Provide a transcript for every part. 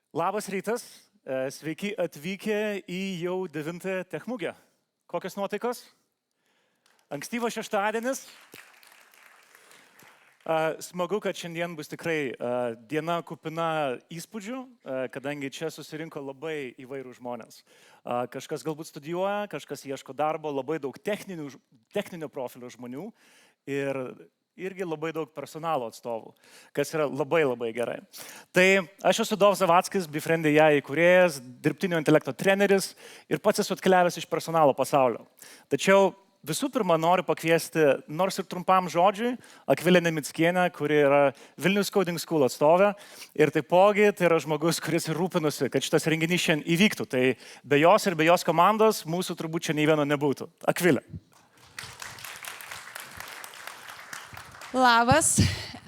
Labas rytas, sveiki atvykę į jau 9-ąją Techmugę. Kokios nuotaikos? Ankstyvas šeštadienis. Smagu, kad šiandien bus tikrai diena kupina įspūdžių, kadangi čia susirinko labai įvairių žmonės. Kažkas galbūt studijuoja, kažkas ieško darbo, labai daug techninio profilio žmonių ir irgi labai daug personalo atstovų, kas yra labai gerai. Tai aš esu Dov Zavackis, Befriend AI įkūrėjas, dirbtinio intelekto treneris ir pats esu atkeliavęs iš personalo pasaulio. Tačiau visų pirma noriu pakviesti, nors ir trumpam žodžiui, Akvilę Nemickienę, kuri yra Vilnius Coding School atstovė ir taipogi tai yra žmogus, kuris ir rūpinosi, kad šitas renginys šiandien įvyktų. Tai be jos ir be jos komandos mūsų turbūt čia nei vieno nebūtų. Akvilė. Labas,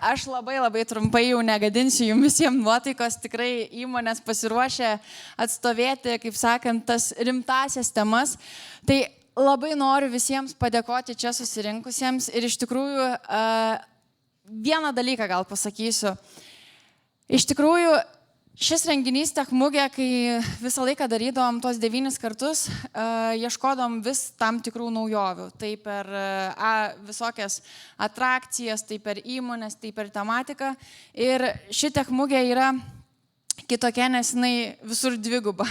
aš labai trumpai jau negadinsiu jums visiems nuotaikos, tikrai įmonės pasiruošę atstovėti, kaip sakant, tas rimtasias temas. Tai labai noriu visiems padėkoti čia susirinkusiems ir iš tikrųjų vieną dalyką gal pasakysiu. Iš tikrųjų, šis renginys Techmugė, kai visą laiką darydom tos 9 kartus, ieškodom vis tam tikrų naujovių. Tai per visokias atrakcijas, tai per įmonės, tai per tematiką. Ir ši Techmugė yra kitokia, nes jinai visur dviguba.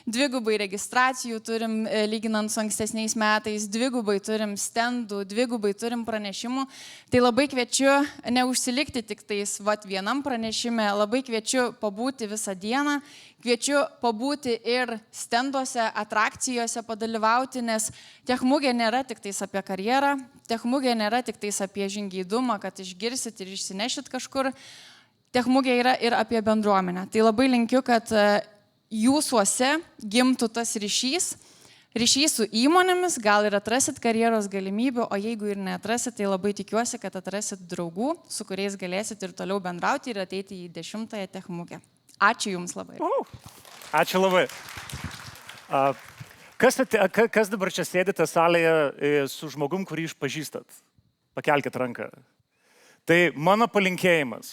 Dvigubai registracijų turim, lyginant su ankstesniais metais, dvigubai turim stendų, dvigubai turim pranešimų. Tai labai kviečiu neužsilikti tik tais vienam pranešime, labai kviečiu pabūti visą dieną, kviečiu pabūti ir stenduose, atrakcijose padalyvauti, nes Techmugė nėra tik tais apie karjerą, Techmugė nėra tik tais apie žingeidumą, kad išgirsit ir išsinešit kažkur. Techmugė yra ir apie bendruomenę. Tai labai linkiu, kad jūsuose gimtų tas ryšys su įmonėmis, gal ir atrasit karjeros galimybių, o jeigu ir neatrasit, tai labai tikiuosi, kad atrasit draugų, su kuriais galėsit ir toliau bendrauti ir ateiti į 10-ąją Techmugę. Ačiū Jums labai. Ačiū labai. Kas dabar čia sėdite salėje su žmogum, kurį išpažįstat? Pakelkit ranką. Tai mano palinkėjimas,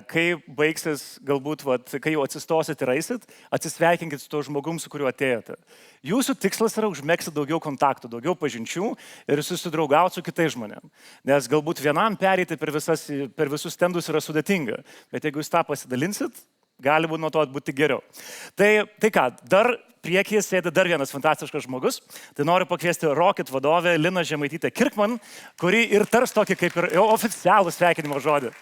kai baigsis, galbūt, kai jau atsistosit ir eisit, atsisveikinkit su tuo žmogum, su kuriuo atėjote. Jūsų tikslas yra užmegzti daugiau kontaktų, daugiau pažinčių ir susidraugauti su kitais žmonėmis. Nes galbūt vienam pereiti per visus stendus yra sudėtinga, bet jeigu jūs tą pasidalinsit, gali būti nuo to būti geriau. Tai ką, dar priekyje sėdi dar vienas fantastiškas žmogus. Tai noriu pakviesti Rocket vadovę Liną Žemaitytę Kirkman, kuri ir tars tokį kaip ir oficialų sveikinimo žodį.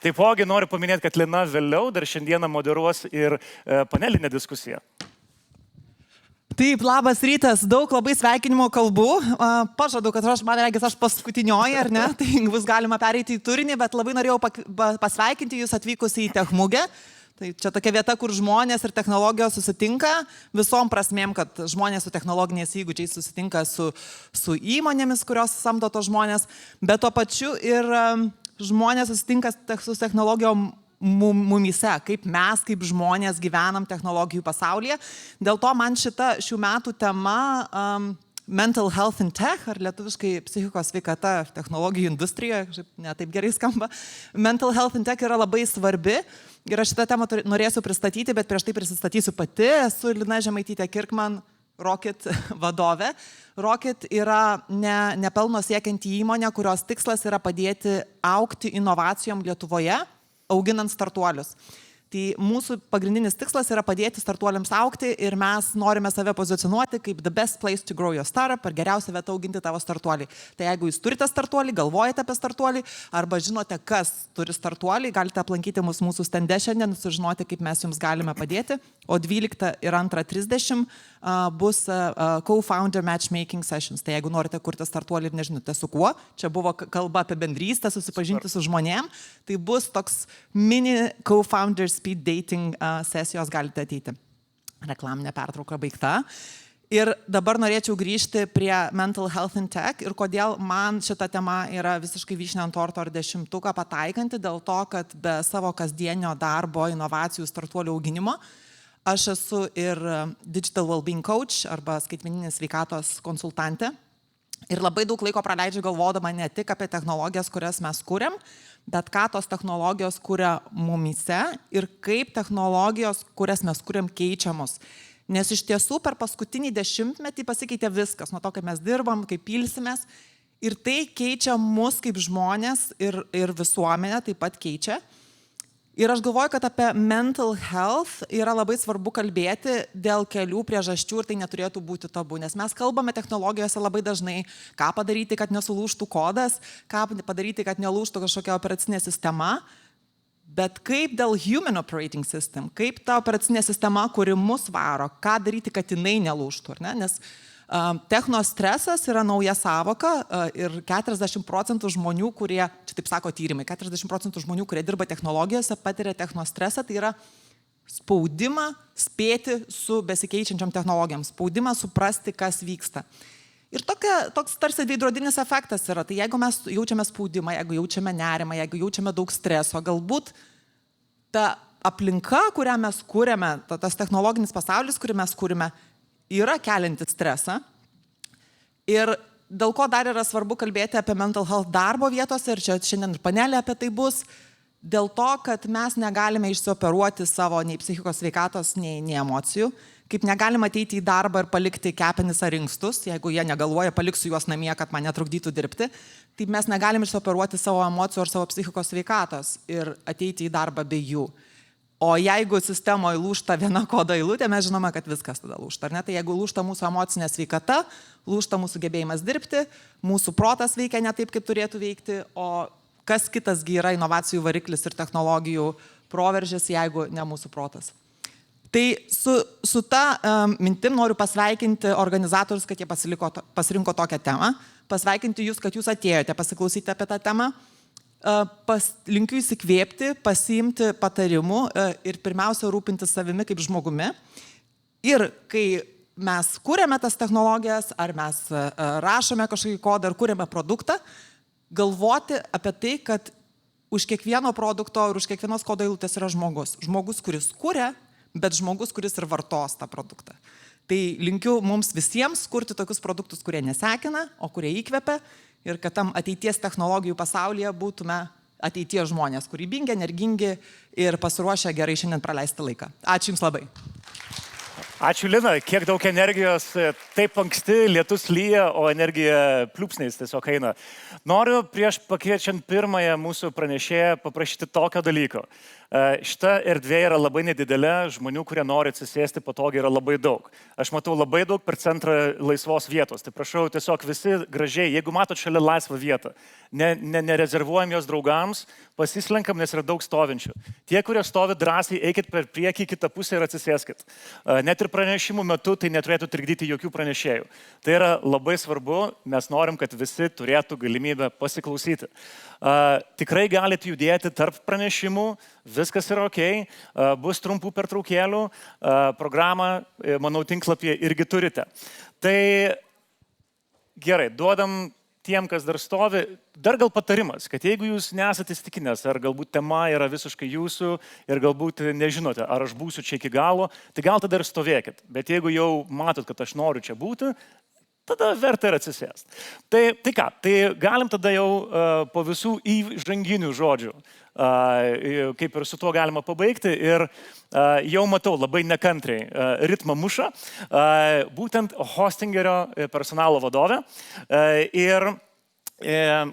Taipogi noriu paminėti, kad Lina vėliau dar šiandieną moderuos ir panelinę diskusiją. Taip, labas rytas, daug labai sveikinimo kalbų. Pažadu, kad aš paskutinioji, ar ne, tai bus galima pereiti į turinį, bet labai norėjau pasveikinti jūs atvykus į Techmugę. Tai čia tokia vieta, kur žmonės ir technologijos susitinka visom prasmėm, kad žmonės su technologiniais įgūdžiais susitinka su įmonėmis, kurios samdo tos žmonės, bet tuo pačiu ir žmonės susitinka su technologijom mumyse, kaip mes, kaip žmonės gyvenam technologijų pasaulyje. Dėl to man šita šių metų tema Mental Health in Tech, ar lietuviškai psichikos sveikata technologijų industrijoje, ne taip gerai skamba, Mental Health in Tech yra labai svarbi. Ir aš šitą temą norėsiu pristatyti, bet prieš tai prisistatysiu pati. Esu Lina Žemaitytė Kirkman, Rocket vadovė. Rocket yra nepelno siekianti įmonė, kurios tikslas yra padėti augti inovacijom Lietuvoje, auginant startuolius. Tai mūsų pagrindinis tikslas yra padėti startuoliams augti ir mes norime save pozicionuoti kaip the best place to grow your startup, ar geriausia vieta auginti tavo startuolį. Tai jeigu jūs turite startuolį, galvojate apie startuolį, arba žinote, kas turi startuolį, galite aplankyti mūsų stende šiandien, sužinoti, kaip mes jums galime padėti. O 12 ir 2:30 bus co-founder matchmaking sessions. Tai jeigu norite kurti startuolį ir nežinote su kuo, čia buvo kalba apie bendrystę, susipažinti su žmonėm, tai bus toks mini co-founder speed dating sesijos, galite ateiti. Reklaminė pertrauka baigta. Ir dabar norėčiau grįžti prie Mental Health in Tech ir kodėl man šita tema yra visiškai vyšnia ant torto ar 10-tuką pataikanti, dėl to, kad be savo kasdienio darbo, inovacijų, startuolių auginimo, aš esu ir Digital Wellbeing Coach arba skaitmeninės sveikatos konsultantė. Ir labai daug laiko praleidžiu galvodama ne tik apie technologijas, kurias mes kūrėm, bet ką tos technologijos kūrė mumyse ir kaip technologijos, kurias mes kūrėm, keičia mus. Nes iš tiesų per paskutinį 10-metį pasikeitė viskas, nuo to, kaip mes dirbam, kaip ilsimės. Ir tai keičia mus kaip žmonės ir visuomenę taip pat keičia. Ir aš galvoju, kad apie mental health yra labai svarbu kalbėti dėl kelių priežasčių ir tai neturėtų būti tabu, nes mes kalbame technologijose labai dažnai, ką padaryti, kad nesulūžtų kodas, ką padaryti, kad nelūžtų kažkokia operacinė sistema, bet kaip dėl human operating system, kaip ta operacinė sistema, kuri mus varo, ką daryti, kad jinai nelūžtų, ar ne? Nes technostresas yra nauja savoka ir 40% žmonių, kurie, čia taip sako tyrimai, 40% žmonių, kurie dirba technologijose, patiria technostresą, tai yra spaudimą spėti su besikeičiančiam technologijom, spaudimą suprasti, kas vyksta. Ir toks tarsi veidrodinis efektas yra, tai jeigu mes jaučiame spaudimą, jeigu jaučiame nerimą, jeigu jaučiame daug streso, galbūt ta aplinka, kurią mes kūrėme, tas technologinis pasaulis, kurį mes kūrėme, yra keliantis stresą. Ir dėl ko dar yra svarbu kalbėti apie mental health darbo vietose, ir čia šiandien ir panelė apie tai bus, dėl to, kad mes negalime išsioperuoti savo nei psichikos sveikatos, nei emocijų, kaip negalime ateiti į darbą ir palikti kepenis ar inkstus, jeigu jie negalvoja, paliksiu juos namie, kad man netrukdytų dirbti, tai mes negalime išsioperuoti savo emocijų ar savo psichikos sveikatos ir ateiti į darbą be jų. O jeigu sistemoje lūžta viena kodo eilutė, mes žinome, kad viskas tada lūžta. Tai jeigu lūžta mūsų emocinė sveikata, lūžta mūsų gebėjimas dirbti, mūsų protas veikia ne taip, kaip turėtų veikti, o kas kitasgi yra inovacijų variklis ir technologijų proveržis, jeigu ne mūsų protas. Tai su ta mintim noriu pasveikinti organizatorius, kad jie pasirinko tokią temą, pasveikinti jūs, kad jūs atėjote pasiklausyti apie tą temą. Linkiu įsikvėpti, pasiimti patarimų ir pirmiausia rūpintis savimi kaip žmogumi. Ir kai mes kūrėme tas technologijas, ar mes rašome kažkokį kodą, ar kūrėme produktą, galvoti apie tai, kad už kiekvieno produkto ir už kiekvienos kodo eilutės yra žmogus. Žmogus, kuris kūrė, bet žmogus, kuris ir vartos tą produktą. Tai linkiu mums visiems kurti tokius produktus, kurie nesekina, o kurie įkvepia. Ir kad tam ateities technologijų pasaulyje būtume ateities žmonės, kūrybingi, energingi ir pasiruošę gerai šiandien praleisti laiką. Ačiū Jums labai. Ačiū Lina, kiek daug energijos, taip anksti, lietus lyja, o energija pliūpsniais tiesiog eina. Noriu prieš pakviečiant pirmąją mūsų pranešėją paprašyti tokio dalyko. Šita erdvė yra labai nedidelė, žmonių, kurie nori atsisėsti patogiai, yra labai daug. Aš matau labai daug per centrą laisvos vietos, tai prašau tiesiog visi gražiai, jeigu matot šalia laisvą vietą, nerezervuojam jos draugams, pasislenkam, nes yra daug stovinčių. Tie, kurie stovi drąsiai, eikit per priekį, kitą pusę ir atsisėskit. Net ir pranešimų metu tai neturėtų trikdyti jokių pranešėjų. Tai yra labai svarbu, mes norim, kad visi turėtų galimybę pasiklausyti. Tikrai galite judėti tarp pranešimų, viskas yra ok, bus trumpų pertraukėlių, programą, manau, tinklapyje irgi turite. Tai gerai, duodam tiem, kas dar stovi, dar gal patarimas, kad jeigu jūs nesate įsitikinęs, ar galbūt tema yra visiškai jūsų ir galbūt nežinote, ar aš būsiu čia iki galo, tai gal tada ir stovėkit. Bet jeigu jau matot, kad aš noriu čia būti, tada verta ir atsisėsti. Tai ką, tai galim tada jau po visų įžanginių žodžių, kaip ir su tuo galima pabaigti. Ir jau matau labai nekantriai ritmą muša, būtent Hostingerio personalo vadovė ir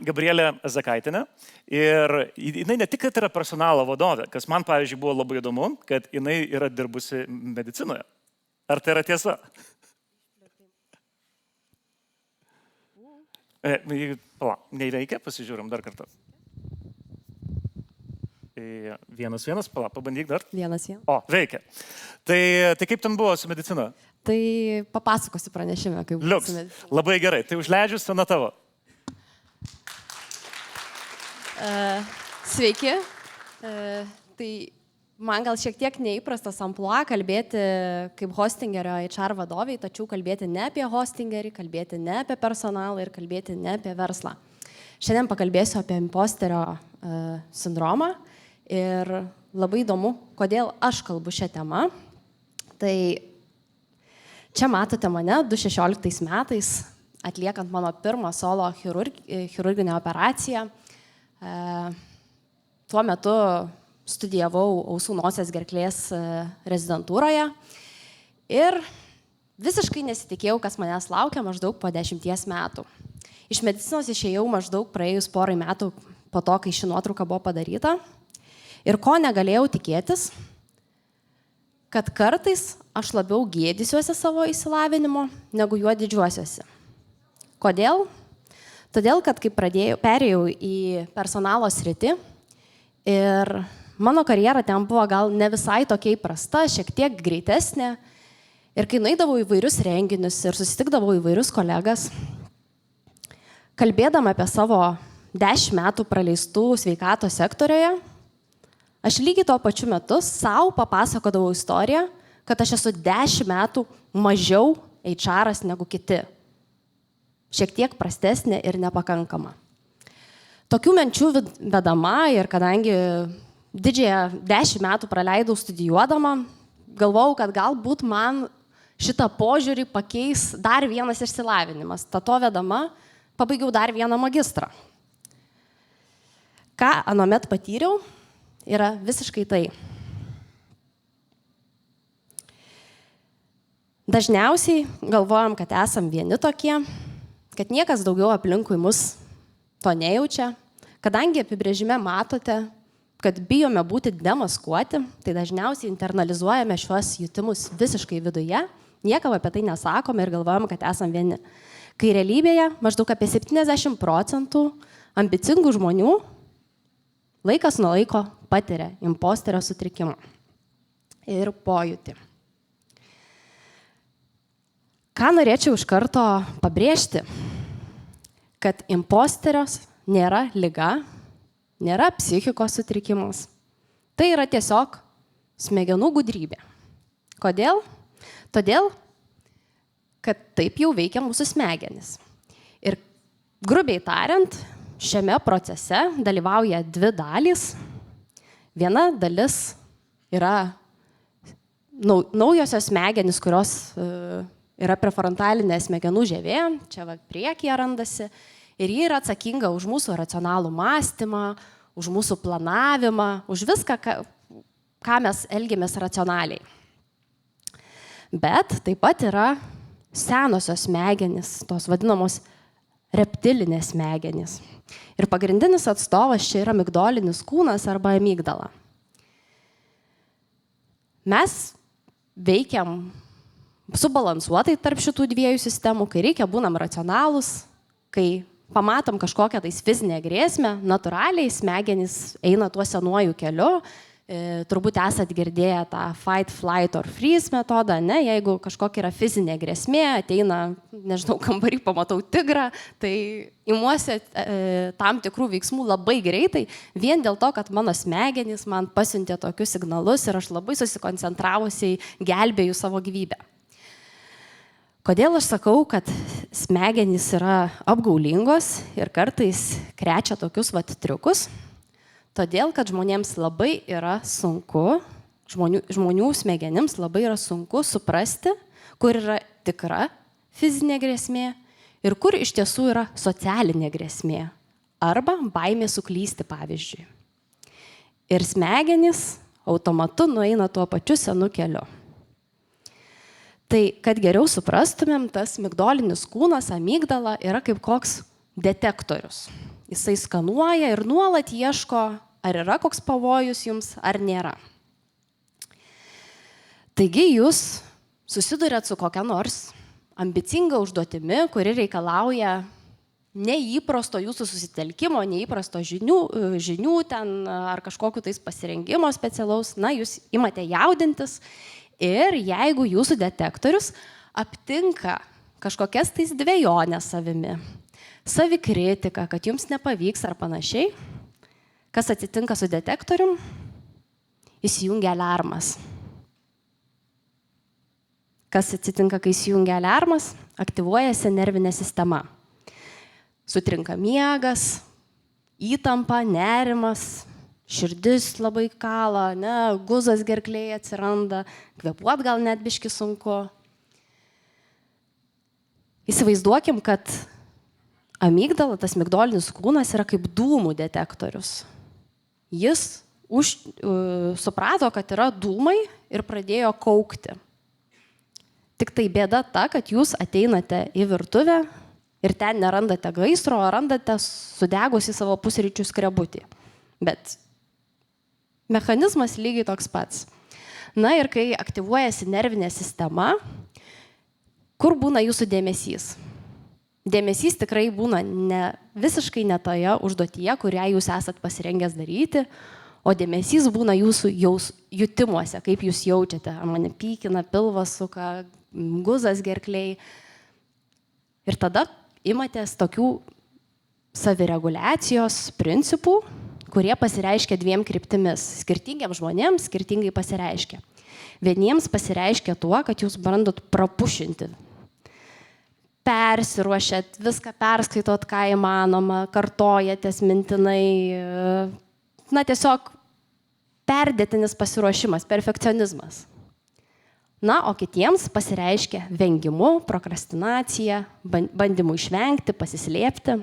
Gabrielė Zakaitinė. Ir jinai ne tik, kad yra personalo vadovė, kas man, pavyzdžiui, buvo labai įdomu, kad jinai yra dirbusi medicinoje. Ar tai yra tiesa? Neveikia, pasižiūrim dar kartą. 1-1, pabandyk dar. 1-1. O, veikia. Tai kaip ten buvo su medicina? Tai papasakosiu pranešime, kaip buvo su medicina. Labai gerai, tai užleidžiu sceną tavo. Sveiki. Tai man gal šiek tiek neįprastas amplua kalbėti kaip Hostingerio HR vadoviai, tačiau kalbėti ne apie Hostingerį, kalbėti ne apie personalą ir kalbėti ne apie verslą. Šiandien pakalbėsiu apie imposterio sindromą ir labai įdomu, kodėl aš kalbu šią temą. Tai čia matote mane 2016 metais. atliekant mano pirmą solo chirurginę operaciją. Tuo metu studijavau ausų nosies gerklės rezidentūroje ir visiškai nesitikėjau, kas manęs laukia maždaug po 10 metų. Iš medicinos išėjau maždaug praėjus porai metų po to, kai ši nuotrauka buvo padaryta. Ir ko negalėjau tikėtis, kad kartais aš labiau gėdysiuosi savo išsilavinimo, negu juo didžiuosiuosi. Kodėl? Todėl, kad kai perėjau į personalo sritį ir mano karjera ten buvo gal ne visai tokia įprasta, šiek tiek greitesnė. Ir kai nueidavau įvairius renginius ir susitikdavau įvairius kolegas, kalbėdama apie savo 10 metų praleistų sveikatos sektorioje, aš lygiai tuo pačiu metu savo papasakodavau istoriją, kad aš esu 10 metų mažiau HR-as negu kiti. Šiek tiek prastesnė ir nepakankama. Tokių minčių vedama ir kadangi didžiąją 10 metų praleidau studijuodama, galvojau, kad galbūt man šitą požiūrį pakeis dar vienas išsilavinimas. To vedama pabaigiau dar vieną magistrą. Ką anomet patyriau, yra visiškai tai. Dažniausiai galvojam, kad esam vieni tokie, kad niekas daugiau aplinkui mus to nejaučia. Kadangi apibrėžime matote, kad bijome būti demaskuoti, tai dažniausiai internalizuojame šios jutimus visiškai viduje, niekam apie tai nesakome ir galvojame, kad esam vieni. Kai realybėje maždaug apie 70% ambicingų žmonių laikas nuo laiko patiria imposterio sutrikimą ir pojūtį. Ką norėčiau iš karto pabrėžti, kad imposterios nėra liga, nėra psichikos sutrikimas. Tai yra tiesiog smegenų gudrybė. Kodėl? Todėl, kad taip jau veikia mūsų smegenys. Ir grubiai tariant, šiame procese dalyvauja 2 dalys. Viena dalis yra naujosios smegenys, kurios yra prefrontalinė smegenų žievė, čia priekyje randasi, ir ji yra atsakinga už mūsų racionalų mąstymą, už mūsų planavimą, už viską, ką mes elgiamės racionaliai. Bet taip pat yra senosios smegenys, tos vadinamos reptilinės smegenys. Ir pagrindinis atstovas čia yra migdolinis kūnas arba amygdala. Mes veikiam subalansuotai tarp šitų 2 sistemų, kai reikia būnam racionalūs, kai pamatom kažkokią tais fizinę grėsmę, natūraliai smegenys eina tuo senuoju keliu. Turbūt esat girdėję tą fight, flight or freeze metodą, ne? Jeigu kažkokia yra fizinė grėsmė, ateina, nežinau, kambarį pamatau tigrą, tai imuosi tam tikrų veiksmų labai greitai, vien dėl to, kad mano smegenys man pasiuntė tokius signalus ir aš labai susikoncentravusiai gelbėju savo gyvybę. Kodėl aš sakau, kad smegenys yra apgaulingos ir kartais krečia tokius triukus? Todėl, kad žmonėms labai yra sunku, žmonių smegenims labai yra sunku suprasti, kur yra tikra fizinė grėsmė ir kur iš tiesų yra socialinė grėsmė arba baimė suklysti, pavyzdžiui. Ir smegenys automatu nueina tuo pačiu senu keliu. Tai, kad geriau suprastumėm, tas migdolinis kūnas, amygdala, yra kaip koks detektorius. Jisai skanuoja ir nuolat ieško, ar yra koks pavojus jums, ar nėra. Taigi jūs susidurėt su kokia nors ambicinga užduotimi, kuri reikalauja neįprasto jūsų susitelkimo, neįprasto žinių ten, ar kažkokiu tais pasirengimo specialaus. Na, jūs imate jaudintis ir jeigu jūsų detektorius aptinka kažkokias tais dvejonės savimi, savikritika, kad jums nepavyks ar panašiai, kas atsitinka su detektorium, įsijungia alarmas. Kas atsitinka, kai įsijungia alarmas, aktyvuojasi nervinė sistema. Sutrinka miegas, įtampa, nerimas, širdis labai kala, guzas gerklėje atsiranda, kvėpuot gal net biški sunku. Įsivaizduokim, kad amygdala, tas migdolinis kūnas yra kaip dūmų detektorius. Jis suprato, kad yra dūmai ir pradėjo kaukti. Tik tai bėda ta, kad jūs ateinate į virtuvę ir ten nerandate gaisro, o randate sudegusi savo pusryčių skrebutį. Bet mechanizmas lygiai toks pats. Na ir kai aktyvuojasi nervinė sistema, kur būna jūsų dėmesys? Dėmesys tikrai būna visiškai ne toje užduotyje, kurią jūs esat pasirengęs daryti, o dėmesys būna jūsų jutimuose, kaip jūs jaučiate. Ar mane pykina, pilvas suka, guzas gerkliai. Ir tada imatės tokių savireguliacijos principų, kurie pasireiškia dviem kryptimis. Skirtingiems žmonėms skirtingai pasireiškia. Vieniems pasireiškia tuo, kad jūs bandot prapušinti. Persiruošėt, viską perskaitot, ką įmanoma, kartojatės mintinai. Na, tiesiog perdėtinis pasiruošimas, perfekcionizmas. Na, o kitiems pasireiškia vengimu, prokrastinacija, bandymu išvengti, pasislėpti.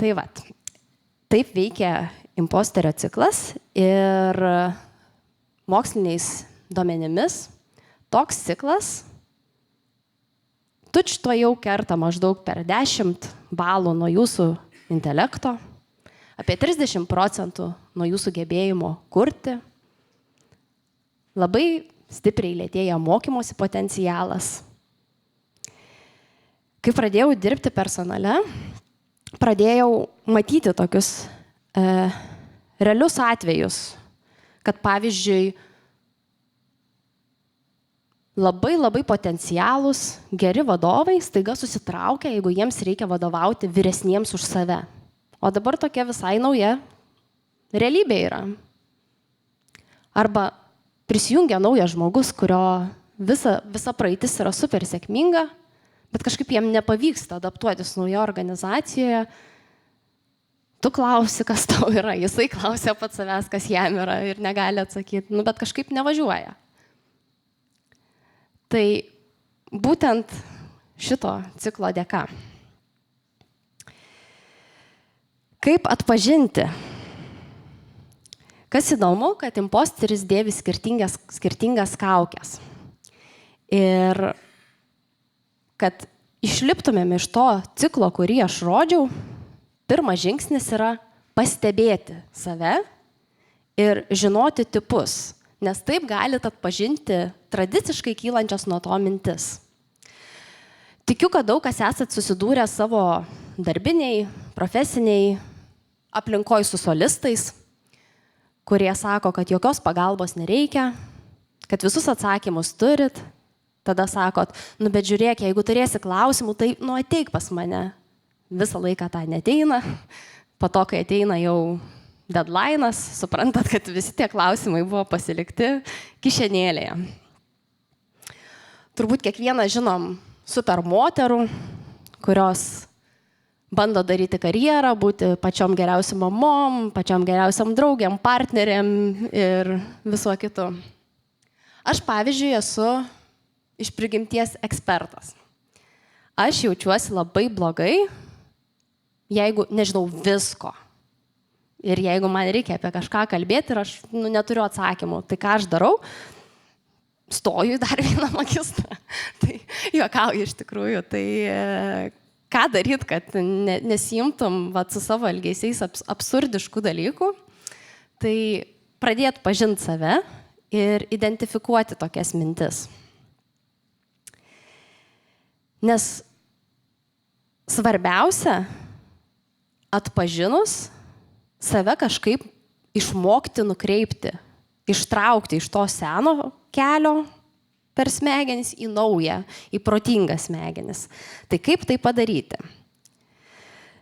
Tai vat, taip veikia imposterio ciklas ir moksliniais duomenimis toks ciklas tučtuojau kerta maždaug per 10 balų nuo jūsų intelekto, apie 30% nuo jūsų gebėjimo kurti, labai stipriai lėtėja mokymosi potencialas. Kai pradėjau dirbti personale, pradėjau matyti tokius realius atvejus, kad pavyzdžiui, labai potencialūs, geri vadovai staiga susitraukia, jeigu jiems reikia vadovauti vyresniems už save. O dabar tokia visai nauja realybė yra. Arba prisijungia naujas žmogus, kurio visa praeitis yra super sėkminga, bet kažkaip jam nepavyksta adaptuotis naujoje organizacijoje. Tu klausi, kas tau yra, jisai klausia pats savęs, kas jam yra ir negali atsakyti, bet kažkaip nevažiuoja. Tai būtent šito ciklo dėka. Kaip atpažinti? Kas įdomu, kad imposteris dėvi skirtingas kaukes. Ir kad išliptumėm iš to ciklo, kurį aš rodžiau, pirmas žingsnis yra pastebėti save ir žinoti tipus. Nes taip galite atpažinti tradiciškai kylančias nuo to mintis. Tikiu, kad daug kas esat susidūrę savo darbiniai, profesiniai aplinkoj su solistais, kurie sako, kad jokios pagalbos nereikia, kad visus atsakymus turit, tada sakot, bet žiūrėk, jeigu turėsi klausimų, tai ateik pas mane. Visą laiką tą neteina, po to, kai ateina jau deadline'as, suprantat, kad visi tie klausimai buvo pasilikti kišenėlėje. Turbūt kiekvieną žinom super moterų, kurios bando daryti karjerą, būti pačiom geriausiam mamom, pačiom geriausiam draugiam, partneriam ir viso kitu. Aš, pavyzdžiui, esu iš prigimties ekspertas. Aš jaučiuosi labai blogai, jeigu nežinau visko. Ir jeigu man reikia apie kažką kalbėti ir aš neturiu atsakymų, tai ką aš darau? Stoju į dar vieną magistrą. Tai juokauju iš tikrųjų. Tai ką daryti, kad nesiimtum su savo elgesiais absurdiškų dalykų? Tai pradėti pažinti save ir identifikuoti tokias mintis. Nes svarbiausia, atpažinus, save kažkaip išmokti nukreipti, ištraukti iš to seno kelio per smegenis į naują, į protingą smegenis. Tai kaip tai padaryti?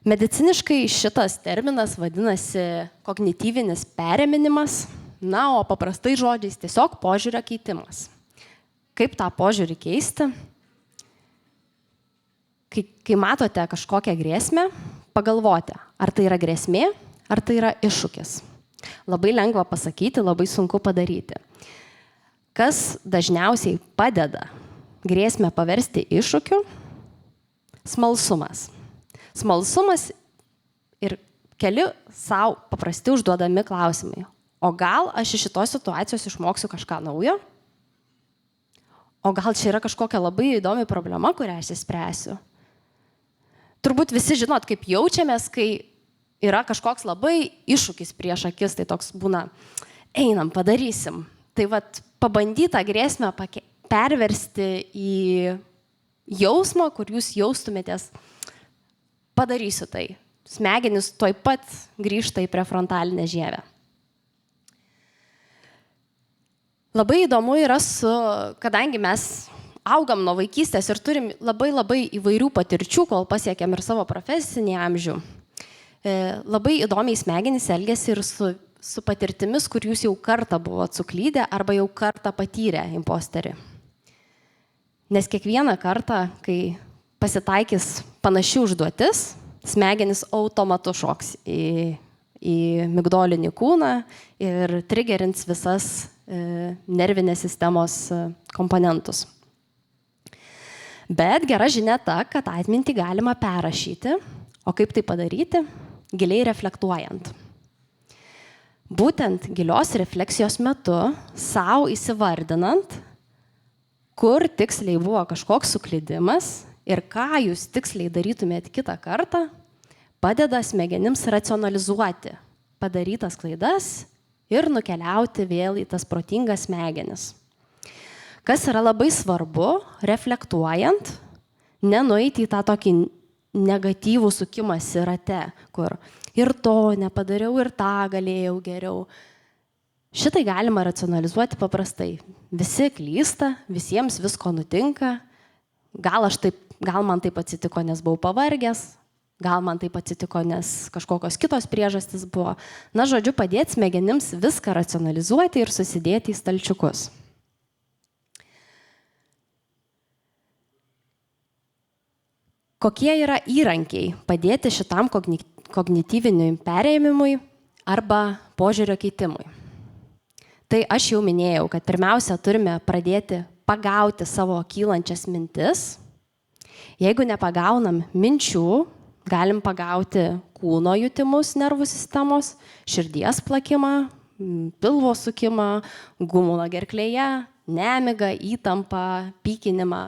Mediciniškai šitas terminas vadinasi kognityvinis perėminimas, o paprastai žodžiais tiesiog požiūrio keitimas. Kaip tą požiūrį keisti? Kai matote kažkokią grėsmę, pagalvoti, ar tai yra grėsmė, ar tai yra iššūkis. Labai lengva pasakyti, labai sunku padaryti. Kas dažniausiai padeda grėsmę paversti iššūkiu? Smalsumas. Smalsumas ir keli savo paprasti užduodami klausimai. O gal aš iš šitos situacijos išmoksiu kažką naujo? O gal čia yra kažkokia labai įdomi problema, kurią aš įspręsiu? Turbūt visi žinot, kaip jaučiamės, kai yra kažkoks labai iššūkis prieš akis, tai toks būna, einam, padarysim. Tai vat pabandyti tą grėsmę perversti į jausmą, kur jūs jaustumėtės, padarysiu tai. Smegenys tuoj pat grįžta į prefrontalinę žievę. Labai įdomu yra kadangi mes augam nuo vaikystės ir turim labai įvairių patirčių, kol pasiekėm ir savo profesinį amžių. Labai įdomiai smegenys elgiasi ir su patirtimis, kur jūs jau kartą buvot suklydę arba jau kartą patyrę imposterį. Nes kiekvieną kartą, kai pasitaikys panaši užduotis, smegenys automatu šoks į migdolinį kūną ir trigerins visas nervinės sistemos komponentus. Bet gera žinia ta, kad atmintį galima perrašyti, o kaip tai padaryti? Giliai reflektuojant. Būtent gilios refleksijos metu, savo įsivardinant, kur tiksliai buvo kažkoks suklydimas ir ką jūs tiksliai darytumėt kitą kartą, padeda smegenims racionalizuoti padarytas klaidas ir nukeliauti vėl į tas protingas smegenis. Kas yra labai svarbu, reflektuojant, nenueiti į tą tokį negatyvų sukimąsi rate, kur ir to nepadariau, ir tą galėjau geriau. Šitai galima racionalizuoti paprastai. Visi klysta, visiems visko nutinka. Gal man taip atsitiko, nes buvau pavargęs. Gal man taip atsitiko, nes kažkokios kitos priežastys buvo. Na, žodžiu, padėti smegenims viską racionalizuoti ir susidėti į stalčiukus. Kokie yra įrankiai padėti šitam kognityviniui perėjimui arba požiūrio keitimui? Tai aš jau minėjau, kad pirmiausia turime pradėti pagauti savo kylančias mintis. Jeigu nepagaunam minčių, galim pagauti kūno jutimus nervų sistemos, širdies plakimą, pilvo sukimą, gumulą gerklėje, nemigą, įtampą, pykinimą.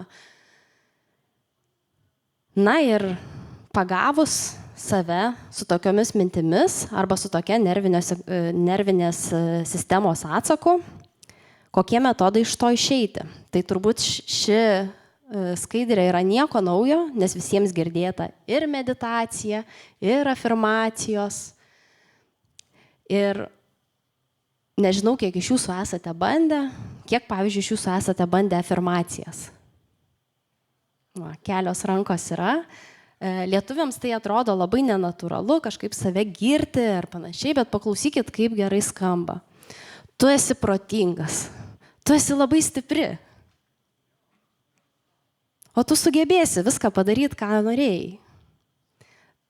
Na ir pagavus save su tokiomis mintimis arba su tokia nervinės sistemos atsaku, kokie metodai iš to išeiti. Tai turbūt ši skaidrė yra nieko naujo, nes visiems girdėta ir meditacija, ir afirmacijos. Ir nežinau, kiek iš jūsų esate bandę, kiek, pavyzdžiui, iš jūsų esate bandę afirmacijas. Kelios rankos yra. Lietuviams tai atrodo labai nenatūralu, kažkaip save girti ar panašiai, bet paklausykit, kaip gerai skamba. Tu esi protingas, tu esi labai stipri. O tu sugebėsi viską padaryti, ką norėjai.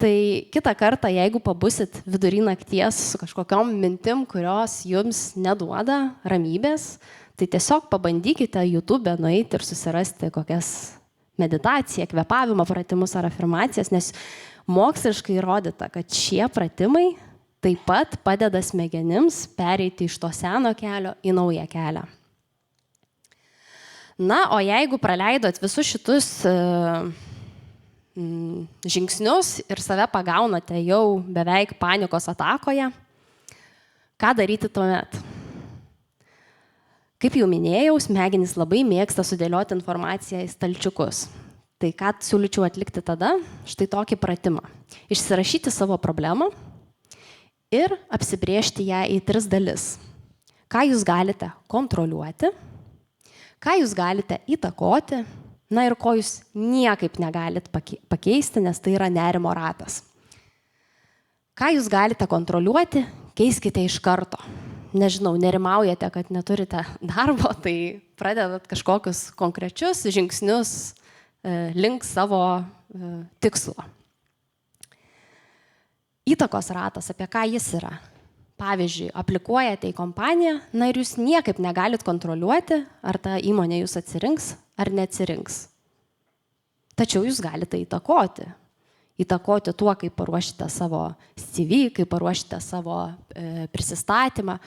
Tai kitą kartą, jeigu pabusit vidury nakties su kažkokiom mintim, kurios jums neduoda ramybės, tai tiesiog pabandykite YouTube nueiti ir susirasti kokias meditaciją, kvėpavimo pratimus ar afirmacijas, nes moksliškai įrodyta, kad šie pratimai taip pat padeda smegenims pereiti iš to seno kelio į naują kelią. Na, o jeigu praleidot visus šitus žingsnius ir save pagaunate jau beveik panikos atakoje, ką daryti tuomet? Kaip jau minėjau, smegenys labai mėgsta sudėlioti informaciją į stalčiukus. Tai ką siūlyčiau atlikti tada? Štai tokį pratimą. Išsirašyti savo problemą ir apsibrėžti ją į 3 dalis. Ką jūs galite kontroliuoti, ką jūs galite įtakoti, na ir ko jūs niekaip negalit pakeisti, nes tai yra nerimo ratas. Ką jūs galite kontroliuoti, keiskite iš karto. Nežinau, nerimaujate, kad neturite darbo, tai pradedat kažkokius konkrečius žingsnius link savo tikslo. Įtakos ratas, apie ką jis yra? pavyzdžiui, aplikuojate į kompaniją, na ir jūs niekaip negalit kontroliuoti, ar ta įmonė jūs atsirinks ar neatsirinks. Tačiau jūs galite įtakoti. Įtakoti tuo, kaip paruošite savo CV, kaip paruošite savo prisistatymą.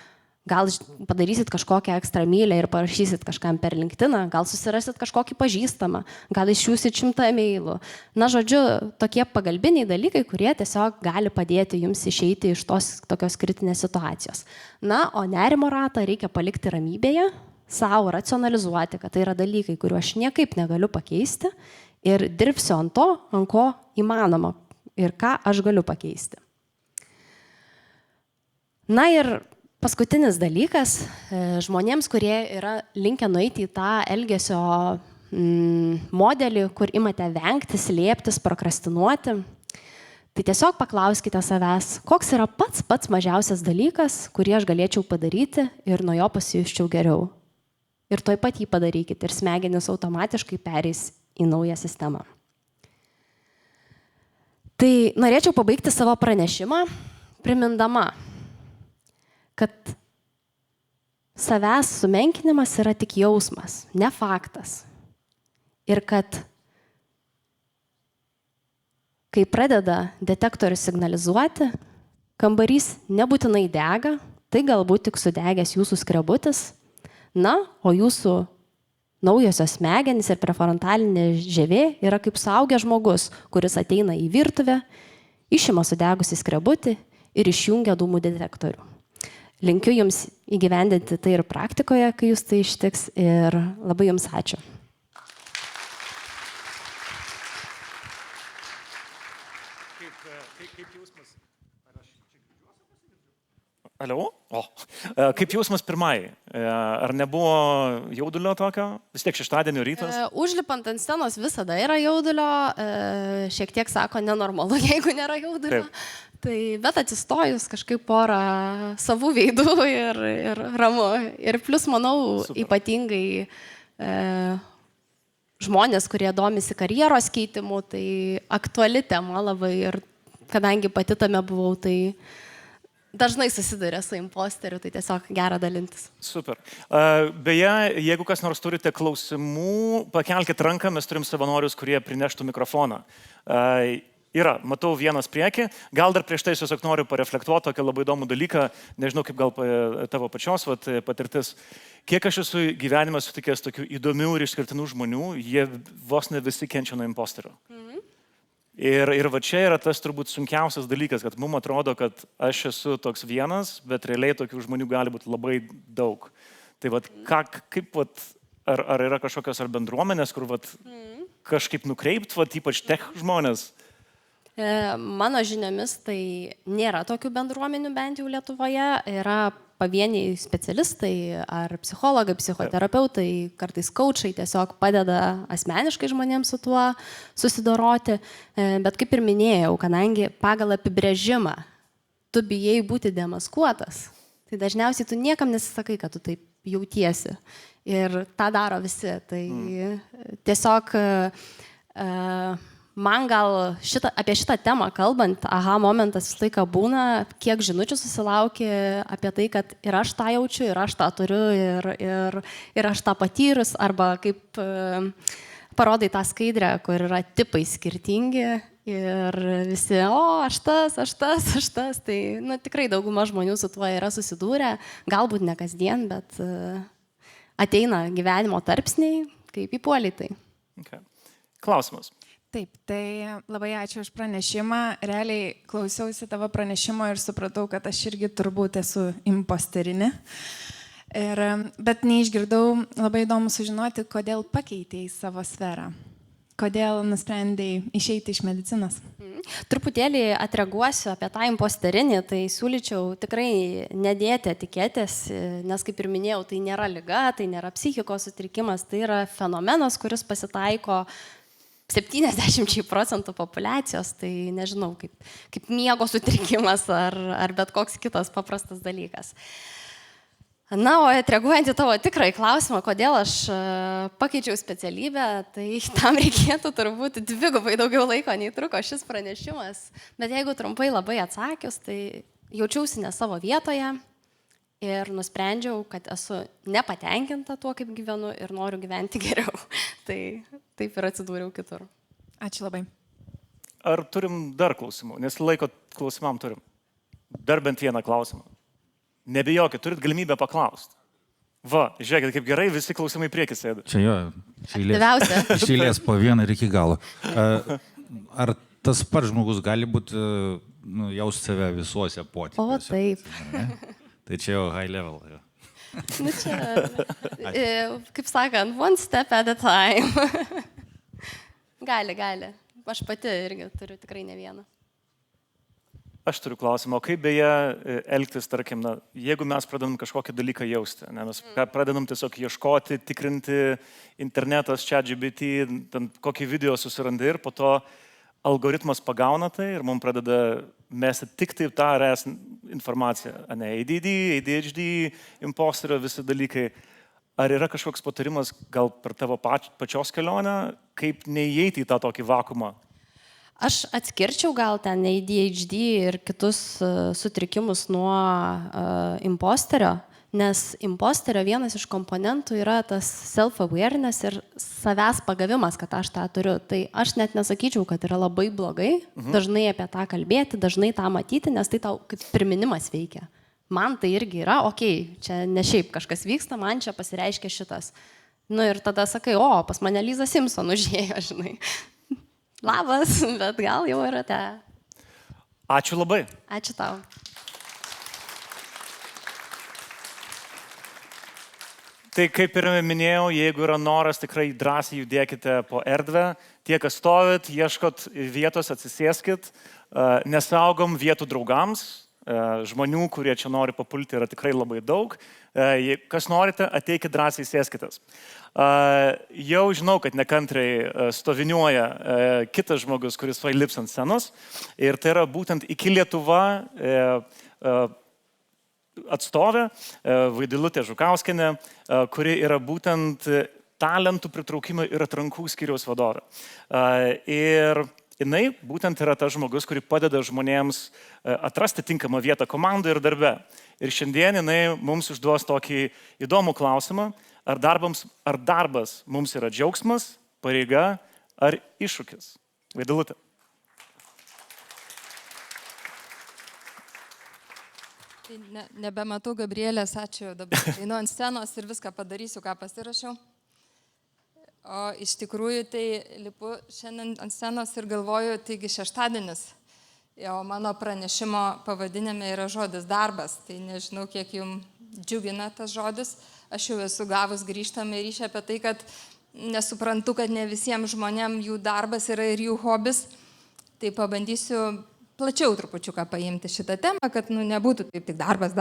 Gal padarysit kažkokią ekstra mylę ir parašysit kažkam per LinkedIną, gal susirasit kažkokį pažįstamą, gal išsiųsit 100 e-mailų. Na, žodžiu, tokie pagalbiniai dalykai, kurie tiesiog gali padėti jums išeiti iš tos tokios kritinės situacijos. Na, o nerimo ratą reikia palikti ramybėje, savo racionalizuoti, kad tai yra dalykai, kuriuo aš niekaip negaliu pakeisti ir dirbsiu ant to, ant ko įmanoma ir ką aš galiu pakeisti. Na ir paskutinis dalykas, žmonėms, kurie yra linkę nueiti į tą elgesio modelį, kur imate vengti, slėptis, prokrastinuoti, tai tiesiog paklauskite savęs, koks yra pats mažiausias dalykas, kurį aš galėčiau padaryti ir nuo jo pasijusčiau geriau. Ir tuoj pat jį padarykite ir smegenys automatiškai pereis į naują sistemą. Tai norėčiau pabaigti savo pranešimą, primindama, kad savęs sumenkinimas yra tik jausmas, ne faktas. Ir kad kai pradeda detektorius signalizuoti, kambarys nebūtinai dega, tai galbūt tik sudegęs jūsų skrebutis, na, o jūsų naujosios smegenys ir prefrontalinė žievė yra kaip suaugęs žmogus, kuris ateina į virtuvę, išima sudegusį skrebutį ir išjungia dūmų detektorių. Linkiu jums įgyvendinti tai ir praktikoje, kai jūs tai ištiks, ir labai jums ačiū. Alio? Kaip jausmas pirmai? Ar nebuvo jaudulio tokio? Vis tiek šeštadienio rytas? Užlipant ant scenos visada yra jaudulio, šiek tiek sako nenormalu, jeigu nėra jaudulio. Tai, bet atsistojus kažkaip porą savų veidų ir ramu. Ir plus, manau, ypatingai žmonės, kurie domisi karjeros keitimu, tai aktuali tema labai. Ir kadangi pati tame buvau, tai dažnai susiduria su imposteriu, tai tiesiog gera dalintis. Super. Beje, jeigu kas nors turite klausimų, pakelkite ranką, mes turim savanorius, kurie prineštų mikrofoną. Yra, matau vienas priekį, gal dar prieš tai tiesiog noriu pareflektuoti tokį labai įdomų dalyką, nežinau kaip gal tavo pačios patirtis. Kiek aš esu gyvenime sutikęs tokių įdomių ir išskirtinų žmonių, jie vos ne visi kenčia nuo imposterio. Ir va čia yra tas turbūt sunkiausias dalykas, kad mums atrodo, kad aš esu toks vienas, bet realiai tokių žmonių gali būti labai daug. Tai va, ar yra kažkokios ar bendruomenės, kur va, kažkaip nukreipt, va, ypač tech žmonės? Mano žiniomis tai nėra tokių bendruomenių bent jau Lietuvoje, yra pavieniai specialistai ar psichologai, psichoterapeutai, kartais kaučai tiesiog padeda asmeniškai žmonėms su tuo susidoroti, bet kaip ir minėjau, kadangi pagal apibrėžimą tu bijai būti demaskuotas, tai dažniausiai tu niekam nesisakai, kad tu taip jautiesi ir tą daro visi, tai tiesiog man gal apie šitą temą kalbant, aha momentas visą laiką būna, kiek žinučių susilaukė apie tai, kad ir aš tą jaučiu, ir aš tą turiu, ir aš tą patyrus, arba kaip parodai tą skaidrę, kur yra tipai skirtingi ir visi, aš tas, tai tikrai dauguma žmonių su tuo yra susidūrę, galbūt ne kasdien, bet ateina gyvenimo tarpsniai, kaip įpuoliai tai. Okay. Klausimas. Taip, tai labai ačiū už pranešimą. Realiai klausiausi tavo pranešimo ir supratau, kad aš irgi turbūt esu imposterinė. Bet neišgirdau, labai įdomu sužinoti, kodėl pakeitėjai savo sferą. Kodėl nusprendėjai išeiti iš medicinos? Truputėlį atreaguosiu apie tą imposterinį, tai siūlyčiau tikrai nedėti etiketės, nes kaip ir minėjau, tai nėra liga, tai nėra psichikos sutrikimas, tai yra fenomenas, kuris pasitaiko 70% populacijos, tai nežinau, kaip miego sutrikimas ar bet koks kitas paprastas dalykas. Na, o atreaguojant į tavo tikrąjį klausimą, kodėl aš pakeičiau specialybę, tai tam reikėtų turbūt 2 gubai daugiau laiko nei truko šis pranešimas. Bet jeigu trumpai labai atsakius, tai jaučiausi ne savo vietoje ir nusprendžiau, kad esu nepatenkinta tuo, kaip gyvenu ir noriu gyventi geriau. Tai taip ir atsidūriau kitur. Ačiū labai. Ar turim dar klausimų? Nes laiko klausimam turim. Dar bent vieną klausimą. Nebijokit, turit galimybę paklausti. Va, žiūrėkit, kaip gerai visi klausimai priekį sėdi. Čia jo, Aktyviausia. iš eilės po vieną ir iki galo. Ar tas pats žmogus gali būti, jaust save visuose potyriuose? O, taip. Tai čia jau high level. Jo. Nu čia, kaip sakant, one step at a time. Gali. Aš pati irgi turiu tikrai ne vieną. Aš turiu klausimą, o kaip beje elgtis, tarkim, jeigu mes pradedam kažkokį dalyką jausti, mes pradedam tiesiog ieškoti, tikrinti internetas, ChatGPT, kokį video susirandi ir po to algoritmas pagauna tai ir mums pradeda mesti tik taip tą informaciją. ADD, ADHD, imposterio, visi dalykai. Ar yra kažkoks patarimas gal per tavo pačios kelionę, kaip neįeiti į tą tokį vakumą? Aš atskirčiau gal ten ADHD ir kitus sutrikimus nuo imposterio, nes imposterio vienas iš komponentų yra tas self-awareness ir savęs pagavimas, kad aš tą turiu. Tai aš net nesakyčiau, kad yra labai blogai dažnai apie tą kalbėti, dažnai tą matyti, nes tai tau kaip priminimas veikia. Man tai irgi yra, čia ne šiaip kažkas vyksta, man čia pasireiškia šitas. Nu ir tada sakai, pas mane Liza Simpson užėjo, žinai. Labas, bet gal jau yra te. Ačiū labai. Ačiū tau. Tai kaip ir minėjau, jeigu yra noras, tikrai drąsiai judėkite po erdvę. Tie, kas stovit, ieškot vietos, atsisėskit. Nesaugom vietų draugams. Žmonių, kurie čia nori papulti, yra tikrai labai daug. Kas norite, ateikit drąsiai, sėskitės. Jau žinau, kad nekantrai stoviniuoja kitas žmogus, kuris vai lips ant scenos. Ir tai yra būtent Iki Lietuva atstovė Vaidilutė Žukauskienė, kuri yra būtent talentų pritraukimo ir atrankų skyriaus vadovė. Ir jinai būtent yra tas žmogus, kuri padeda žmonėms atrasti tinkamą vietą komandoje ir darbe. Ir šiandien jinai mums užduos tokį įdomų klausimą, ar darbas mums yra džiaugsmas, pareiga ar iššūkis. Vaidilutė. Tai nebematau Gabrielės, ačiū, dabar einu ant scenos ir viską padarysiu, ką pasirašiau. O iš tikrųjų tai lipu šiandien ant scenos ir galvoju, taigi šeštadienis. O mano pranešimo pavadinime yra žodis darbas, tai nežinau, kiek jums džiugina tas žodis. Aš jau esu gavus grįžtamą ryšį apie tai, kad nesuprantu, kad ne visiems žmonėms jų darbas yra ir jų hobis. Tai pabandysiu plačiau trupučiuką paimti šitą temą, kad nebūtų taip tik darbas.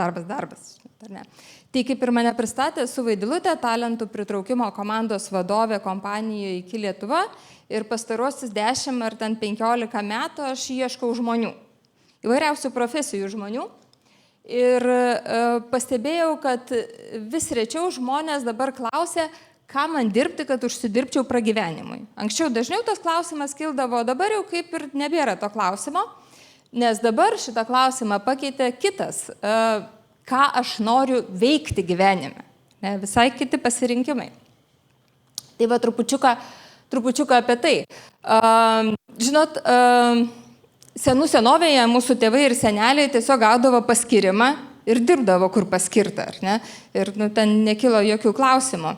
Tai kaip ir mane pristatė, esu Vaidilutė, talentų pritraukimo komandos vadovė kompanijoje Iki Lietuva ir pastaruosius 10 ar 15 metų aš ieškau žmonių, įvairiausių profesijų žmonių. Ir pastebėjau, kad vis rečiau žmonės dabar klausia, ką man dirbti, kad užsidirbčiau pragyvenimui. Anksčiau dažniau tas klausimas kildavo, dabar jau kaip ir nebėra to klausimo, nes dabar šitą klausimą pakeitė kitas, ką aš noriu veikti gyvenime. Visai kiti pasirinkimai. Tai va trupučiuką apie tai. Žinot, senovėje mūsų tėvai ir seneliai tiesiog gaudavo paskirimą ir dirbdavo, kur paskirta, ar ne? Ir ten nekilo jokių klausimų.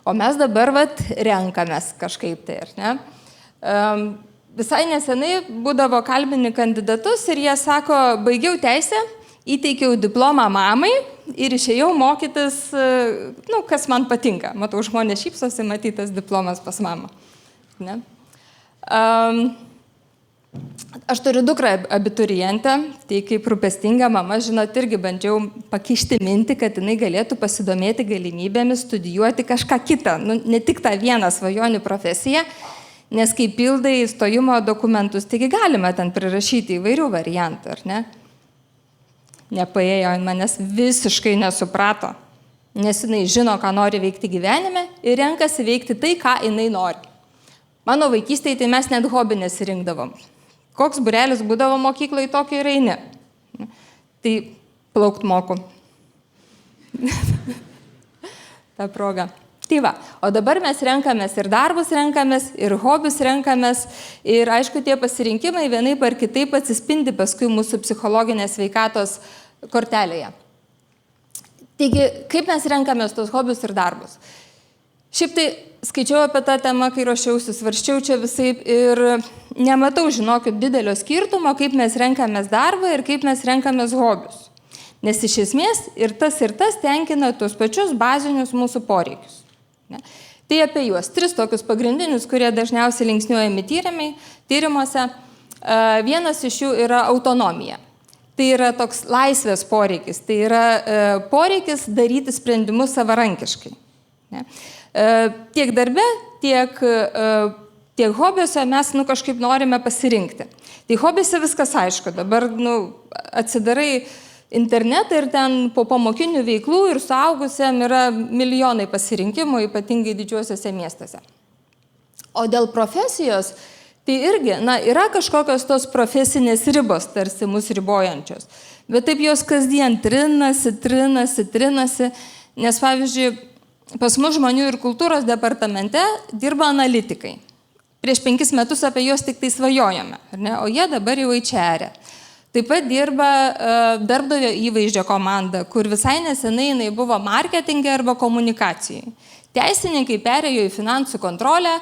O mes dabar renkamės kažkaip tai, ar ne? Visai nesenai būdavo kalbini kandidatus ir jie sako, baigiau teisę, įteikiau diplomą mamai ir išėjau mokytis, kas man patinka. Matau, žmonės šypsosi, matytas diplomas pas mamą. Ne? Aš turiu dukrą abiturientę, tai kaip rūpestinga mama, žinot, irgi bandžiau pakišti mintį, kad jinai galėtų pasidomėti galimybėmis studijuoti kažką kitą, ne tik tą vieną svajonių profesiją, nes kai pildai stojimo dokumentus, taigi galima ten prirašyti įvairių variantų, ar ne? Nepaėjo, manęs visiškai nesuprato, nes jinai žino, ką nori veikti gyvenime ir renkasi veikti tai, ką jinai nori. Mano vaikystėje tai mes net hobį nesirinkdavom. Koks būrelis būdavo mokykloje, tokį ir eini. Tai plaukt moku. Ta proga. Tai va, o dabar mes renkamės ir darbus renkamės, ir hobius renkamės, ir aišku, tie pasirinkimai vienaip ar kitaip atsispindi paskui mūsų psichologinės sveikatos kortelėje. Taigi, kaip mes renkamės tos hobius ir darbus? Šiaip tai skaičiau apie tą temą, kai ruošiausi, svarsčiau čia visaip ir nematau, žinokit, didelio skirtumo, kaip mes renkamės darbą ir kaip mes renkamės hobius. Nes iš esmės ir tas tenkina tuos pačius bazinius mūsų poreikius. Ne? Tai apie juos 3 tokius pagrindinius, kurie dažniausiai linksniuojami tyrimuose. Vienas iš jų yra autonomija. Tai yra toks laisvės poreikis, tai yra poreikis daryti sprendimus savarankiškai. Ne? Tiek darbe, tiek hobiuose mes kažkaip norime pasirinkti. Tai hobiuose viskas aišku, dabar atsidarai internetą ir ten po pamokinių veiklų ir suaugusiam yra milijonai pasirinkimų, ypatingai didžiuosiuose miestuose. O dėl profesijos, tai irgi, yra kažkokios tos profesinės ribos, tarsi mus ribojančios. Bet taip jos kasdien trinasi, nes pavyzdžiui, pas mus žmonių ir kultūros departamente dirba analitikai. Prieš 5 metus apie juos tik tai svajojame, o jie dabar jau HR. Taip pat dirba darbdavio įvaizdžio komanda, kur visai nesenai jinai buvo marketinge arba komunikacijai. Teisininkai perėjo į finansų kontrolę,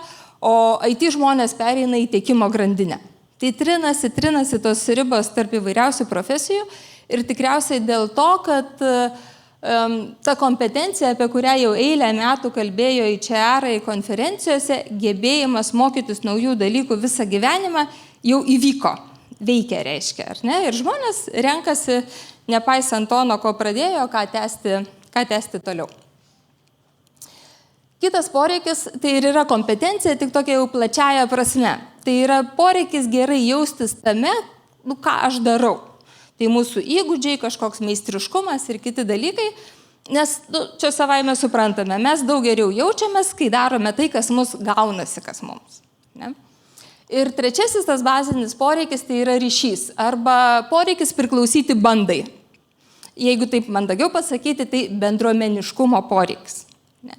o IT žmonės pereina į tiekimo grandinę. Tai trinasi tos ribos tarp įvairiausių profesijų ir tikriausiai dėl to, kad ta kompetencija, apie kurią jau eilę metų kalbėjo HR konferencijose, gebėjimas mokytis naujų dalykų visą gyvenimą jau įvyko. Veikia, reiškia, ar ne? Ir žmonės renkasi, nepaisant to, nuo ko pradėjo, ką tęsti toliau. Kitas poreikis, tai ir yra kompetencija, tik tokia jau plačiaja prasme. Tai yra poreikis gerai jaustis tame, ką aš darau. Tai mūsų įgūdžiai, kažkoks meistriškumas ir kiti dalykai, nes čia savaime suprantame, mes daug geriau jaučiamės, kai darome tai, kas mus gaunasi, kas mums. Ne? Ir trečiasis tas bazinis poreikis tai yra ryšys arba poreikis priklausyti bandai. Jeigu taip mandagiau pasakyti, tai bendruomeniškumo poreikis. Ne.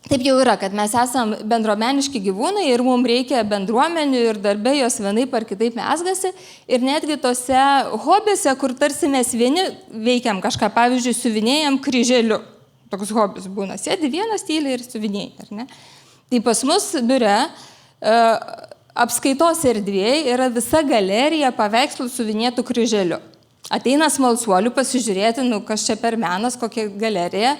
Taip jau yra, kad mes esam bendruomeniški gyvūnai ir mums reikia bendruomenių ir darbė jos vienaip ar kitaip mezgasi. Ir netgi tose hobiuose, kur tarsi mes vieni veikiam kažką, pavyzdžiui, siuvinėjam kryželiu. Toks hobis būna, sėdi vienas tyliai ir siuvinėjai, ar ne? Tai pas mus biure apskaitos erdvėje yra visa galerija paveikslų suvinėtų kryželiu. Ateina smalsuolių pasižiūrėti, kas čia per menas, kokia galerija,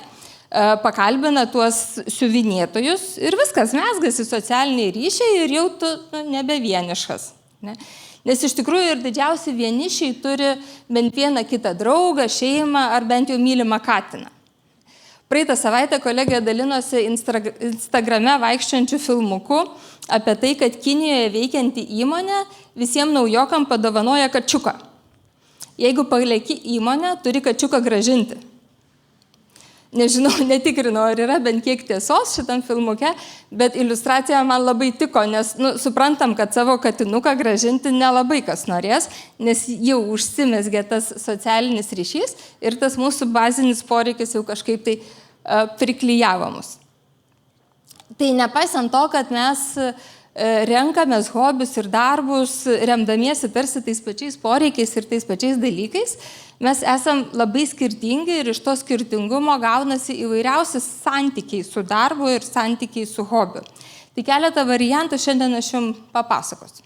pakalbina tuos siuvinėtojus ir viskas, mezgasi socialiniai ryšiai ir jau tu nebe vienišas. Ne? Nes iš tikrųjų ir didžiausi vienišiai turi bent vieną kitą draugą, šeimą ar bent jau mylimą katiną. Praeitą savaitę kolegė dalinosi Instagrame vaikščiančių filmukų apie tai, kad Kinijoje veikianti įmonė visiems naujokam padovanoja kačiuką. Jeigu palieki įmonę, turi kačiuką gražinti. Nežinau, netikrinu, ar yra bent kiek tiesos šitam filmuke, bet iliustracija man labai tiko, nes suprantam, kad savo katinuką gražinti nelabai kas norės, nes jau užsimezgė tas socialinis ryšys ir tas mūsų bazinis poreikis jau kažkaip tai priklijavo mus. Tai nepaisant to, kad mes renkamės hobius ir darbus, remdamiesi tarsi tais pačiais poreikiais ir tais pačiais dalykais, mes esam labai skirtingi ir iš to skirtingumo gaunasi įvairiausi santykiai su darbu ir santykiai su hobiu. Tai keletą variantų šiandien aš jums papasakosiu.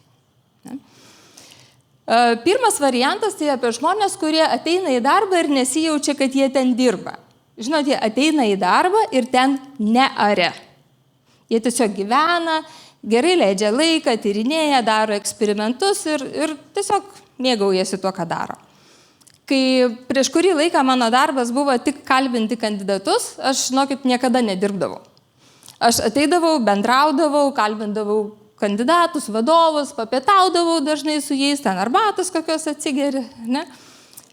Pirmas variantas tai apie žmonės, kurie ateina į darbą ir nesijaučia, kad jie ten dirba. Žinot, jie ateina į darbą ir ten neare. Jie tiesiog gyvena, gerai leidžia laiką, tyrinėja, daro eksperimentus ir tiesiog mėgaujasi tuo, ką daro. Kai prieš kurį laiką mano darbas buvo tik kalbinti kandidatus, aš, žinokit, niekada nedirbdavau. Aš ateidavau, bendraudavau, kalbindavau kandidatus, vadovus, papietaudavau dažnai su jais, ten arbatos kokios atsigeri, ne?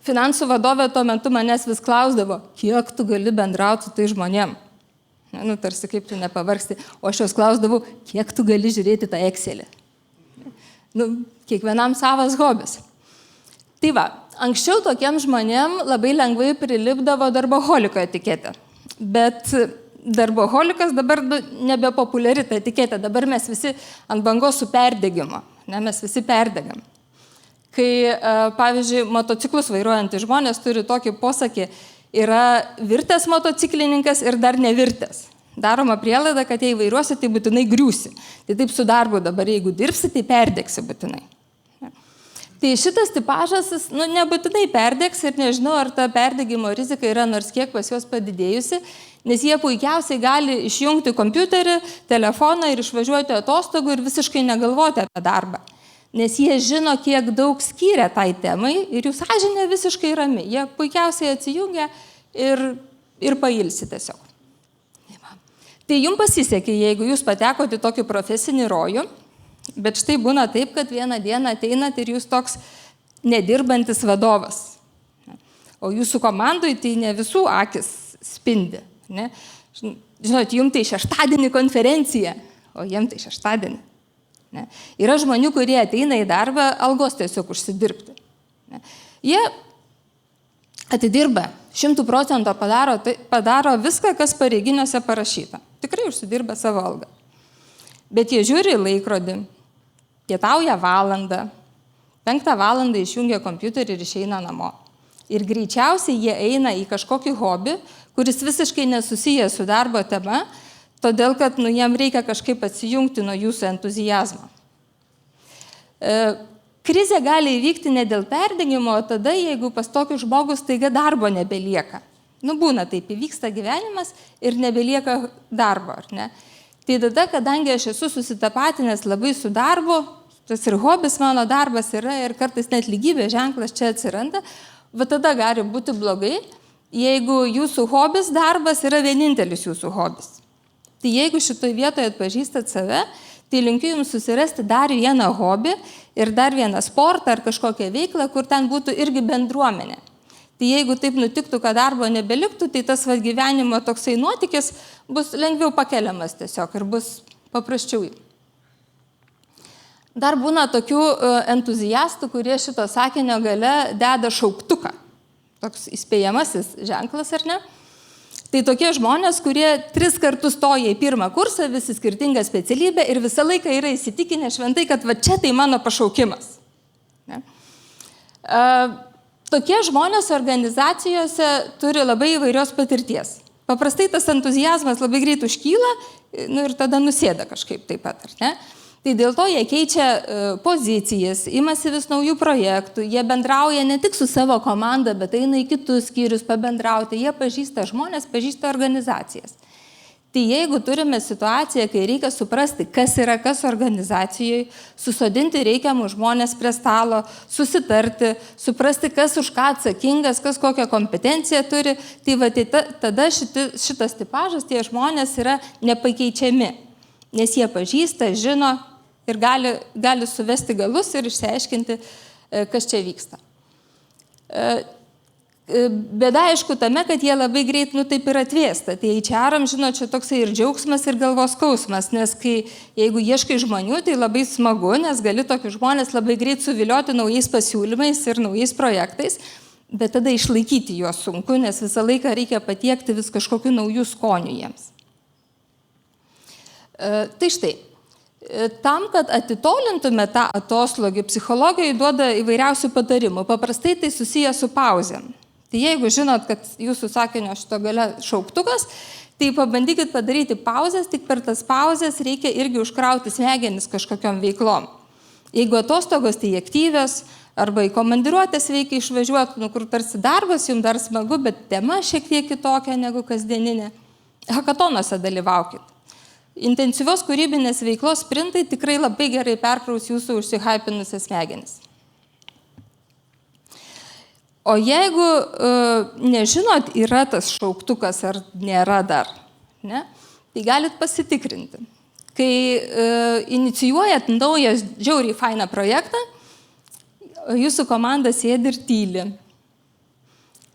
Finansų vadovė tuo metu manęs vis klausdavo, kiek tu gali bendrauti su tai žmonėm. Tarsi kaip tu nepavargsti. O aš jos klausdavau, kiek tu gali žiūrėti tą Excelį. Kiekvienam savas hobis. Tai va, anksčiau tokiem žmonėm labai lengvai prilipdavo darboholiko etiketė. Bet darboholikas dabar nebepopuliari ta etiketė. Dabar mes visi ant bangos su perdegimu. Ne, mes visi perdegam. Kai, pavyzdžiui, motociklus vairuojantys žmonės turi tokį posakį, yra virtęs motociklininkas ir dar nevirtęs. Daroma prielaida, kad jei vairuosi, tai būtinai griūsi. Tai taip su darbu dabar, jeigu dirbsi, tai perdegsi būtinai. Tai šitas tipažas, nebūtinai perdegs ir nežinau, ar ta perdegimo rizika yra nors kiek pas juos padidėjusi, nes jie puikiausiai gali išjungti kompiuterį, telefoną ir išvažiuoti atostogų ir visiškai negalvoti apie darbą. Nes jie žino, kiek daug skyrė tai temai ir jų sąžinė visiškai rami. Jie puikiausiai atsijungia ir pailsi tiesiog. Tai jums pasisekė, jeigu jūs patekote į tokį profesinį rojų, bet štai būna taip, kad vieną dieną ateinat ir jūs toks nedirbantis vadovas. O jūsų komandui tai ne visų akis spindi. Ne? Žinot, jums tai šeštadienį konferencija, o jiems tai šeštadienį. Ne? Yra žmonių, kurie ateina į darbą algos tiesiog užsidirbti. Ne? Jie atidirba 100% padaro viską, kas pareiginiuose parašyta. Tikrai užsidirba savo algą. Bet jie žiūri į laikrodį, pietauja valandą, 5 valandą išjungia kompiuterį ir išeina namo. Ir greičiausiai jie eina į kažkokį hobį, kuris visiškai nesusijęs su darbo tema, todėl kad jiem reikia kažkaip atsijungti nuo jūsų entuzijazmo. Krizė gali įvykti ne dėl perdegimo, o tada, jeigu pas tokį žmogus staiga darbo nebelieka. Būna taip, įvyksta gyvenimas ir nebelieka darbo, ar ne? Tai tada, kadangi aš esu susitapatinęs labai su darbu, tas ir hobis mano darbas yra ir kartais net lygybės ženklas čia atsiranda, va tada gali būti blogai, jeigu jūsų hobis darbas yra vienintelis jūsų hobis. Tai jeigu šitoje vietoje atpažįstat save, tai linkiu jums susirasti dar vieną hobį ir dar vieną sportą ar kažkokią veiklą, kur ten būtų irgi bendruomenė. Tai jeigu taip nutiktų, kad darbo nebeliktų, tai tas gyvenimo toksai nuotykis bus lengviau pakeliamas tiesiog ir bus paprasčiau. Dar būna tokių entuziastų, kurie šito sakinio gale deda šauktuką. Toks įspėjamasis ženklas, ar ne? Tai tokie žmonės, kurie 3 kartus stoja į 1 kursą, visi skirtingą specialybę ir visą laiką yra įsitikinę šventai, kad va čia tai mano pašaukimas. Ne? Tokie žmonės organizacijose turi labai įvairios patirties. Paprastai tas entuzijazmas labai greit užkyla ir tada nusėda kažkaip taip pat, ar ne? Tai dėl to jie keičia pozicijas, imasi vis naujų projektų, jie bendrauja ne tik su savo komanda, bet eina į kitus skyrius pabendrauti, jie pažįsta žmonės, pažįsta organizacijas. Tai jeigu turime situaciją, kai reikia suprasti, kas yra kas organizacijoje, susodinti reikiamus žmonės prie stalo, susitarti, suprasti, kas už ką atsakingas, kas kokią kompetenciją turi, tai tada šitas tipažas, tie žmonės yra nepakeičiami, nes jie pažįsta, žino ir gali suvesti galus ir išsiaiškinti, kas čia vyksta. Bėda aišku tame, kad jie labai greit taip ir atvėsta. Tai HR-am, žinot, čia toksai ir džiaugsmas, ir galvos skausmas, nes jeigu ieškai žmonių, tai labai smagu, nes gali tokius žmonės labai greit suvilioti naujais pasiūlymais ir naujais projektais, bet tada išlaikyti juos sunku, nes visą laiką reikia patiekti vis kažkokių naujų skonių jiems. Tai štai, tam, kad atitolintume tą atoslogį, psichologai duoda įvairiausių patarimų. Paprastai tai susiję su pauzėm. Tai jeigu žinot, kad jūsų sakinio šito gale šauktukas, tai pabandykit padaryti pauzės, tik per tas pauzės reikia irgi užkrauti smegenis kažkokiom veiklom. Jeigu atostogos tai aktyvios, arba į komandiruotės veikia išvažiuoti, kur tarsi darbas, jums dar smagu, bet tema šiek tiek kitokia negu kasdieninė. Hakatonuose dalyvaukit. Intensyvios kūrybinės veiklos sprintai tikrai labai gerai perkraus jūsų užsihaipinusias smegenis. O jeigu nežinot, yra tas šauktukas ar nėra dar, ne, tai galit pasitikrinti. Kai inicijuojat naują žiauriai fainą projektą, jūsų komanda sėdi ir tyli.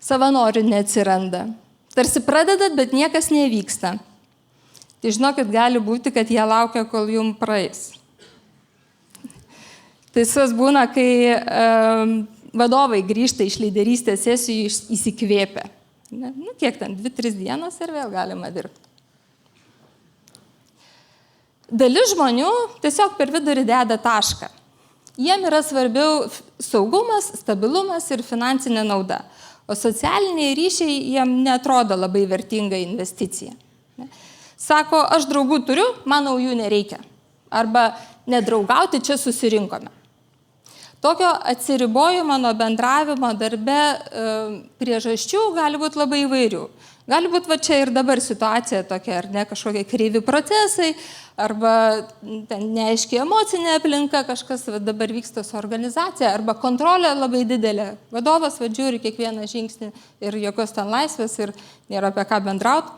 Savanorių neatsiranda. Tarsi pradedat, bet niekas nevyksta. Tai žinokit, gali būti, kad jie laukia, kol jums praeis. Tai sus būna, kai vadovai grįžta iš lyderystės sesijų įsikvėpę. Nu, kiek ten, 2-3 dienos ir vėl galima dirbti. Dalis žmonių tiesiog per vidurį deda tašką. Jiem yra svarbiau saugumas, stabilumas ir finansinė nauda. O socialiniai ryšiai jiem netrodo labai vertinga investicija. Sako, aš draugų turiu, man naujų nereikia. Arba nedraugauti, čia susirinkome. Tokio atsiribojimo nuo bendravimo darbe priežasčių gali būti labai įvairių. Gali būti va čia ir dabar situacija tokia, ar ne, kažkokie kreivi procesai, arba neaiškiai emocinė aplinka, kažkas va, dabar vyksta su organizacija, arba kontrolė labai didelė. Vadovas va žiūri kiekvieną žingsnį ir jokios ten laisvės ir nėra apie ką bendrauti.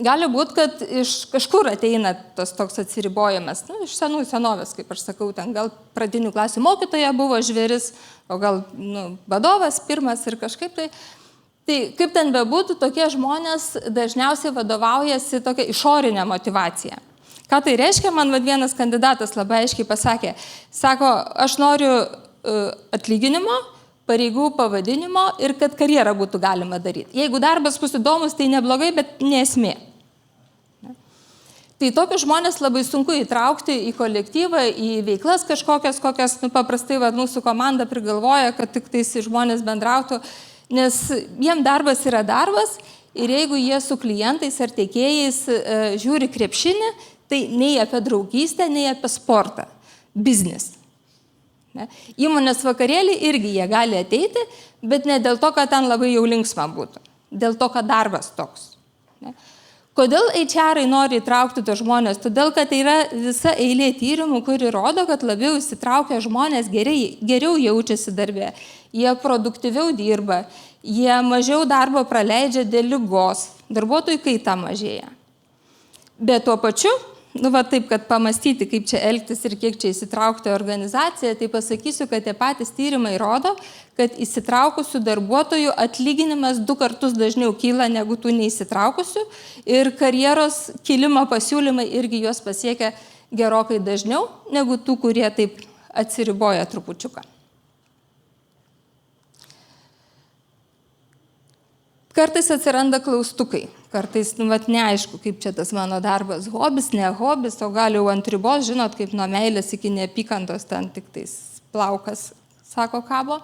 Gali būti, kad iš kažkur ateina tas toks atsiribojimas, iš senų senovės, kaip aš sakau, ten gal pradinių klasių mokytoja buvo žvėris, o gal vadovas pirmas ir kažkaip tai. Tai kaip ten bebūtų, tokie žmonės dažniausiai vadovaujasi tokia išorinė motivacija. Ką tai reiškia, man vienas kandidatas labai aiškiai pasakė, sako, aš noriu atlyginimo, pareigų pavadinimo ir kad karjerą būtų galima daryti. Jeigu darbas bus įdomus, tai neblogai, bet nesmė. Tai tokius žmonės labai sunku įtraukti į kolektyvą, į veiklas kažkokias, kokias paprastai mūsų komanda prigalvoja, kad tik tais žmonės bendrautų, nes jiem darbas yra darbas ir jeigu jie su klientais ar tiekėjais žiūri krepšinį, tai nei apie draugystę, nei apie sportą. Biznis. Ne? Įmonės vakarėlį irgi jie gali ateiti, bet ne dėl to, kad ten labai jau linksma būtų. Dėl to, kad darbas toks. Ne? Kodėl HR-ai nori įtraukti tos žmonės? Todėl, kad tai yra visa eilė tyrimų, kuri rodo, kad labiau įsitraukia žmonės geriau jaučiasi darbė. Jie produktyviau dirba, jie mažiau darbo praleidžia dėl ligos, darbuotojų kaita mažėja. Bet tuo pačiu, taip, kad pamastyti, kaip čia elgtis ir kiek čia įsitraukti organizaciją, tai pasakysiu, kad tie patys tyrimai rodo, kad įsitraukusių darbuotojų atlyginimas 2 kartus dažniau kyla negu tų neįsitraukusių ir karjeros kilimo pasiūlymai irgi juos pasiekia gerokai dažniau negu tų, kurie taip atsiriboja trupučiuką. Kartais atsiranda klaustukai, kartais neaišku, kaip čia tas mano darbas, hobis, ne hobis, o gal jau ant ribos, žinot, kaip nuo meilės iki neapykantos ten tik tais plaukas, sako kabo.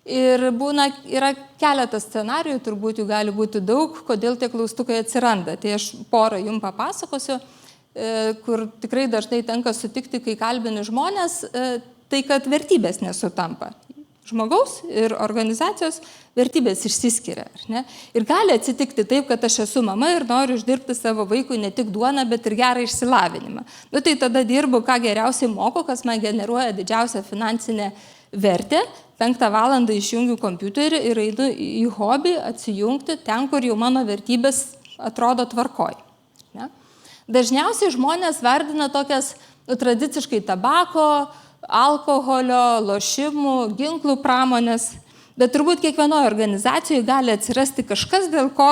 Ir yra keletas scenarijų, turbūt jų gali būti daug, kodėl tie klaustukai atsiranda. Tai aš porą jums papasakosiu, kur tikrai dažnai tenka sutikti, kai kalbini žmonės, tai kad vertybės nesutampa. Žmogaus ir organizacijos vertybės išsiskiria. Ne? Ir gali atsitikti taip, kad aš esu mama ir noriu uždirbti savo vaikui ne tik duoną, bet ir gerą išsilavinimą. Tai tada dirbu, ką geriausiai moku, kas man generuoja didžiausią finansinę vertę. 5 valandą išjungiu kompiuterį ir einu į hobį atsijungti ten, kur jau mano vertybės atrodo tvarkoj. Ne? Dažniausiai žmonės vardina tokias tradiciškai tabako, alkoholio, lošimų, ginklų pramonės, bet turbūt kiekvienoje organizacijoje gali atsirasti kažkas, dėl ko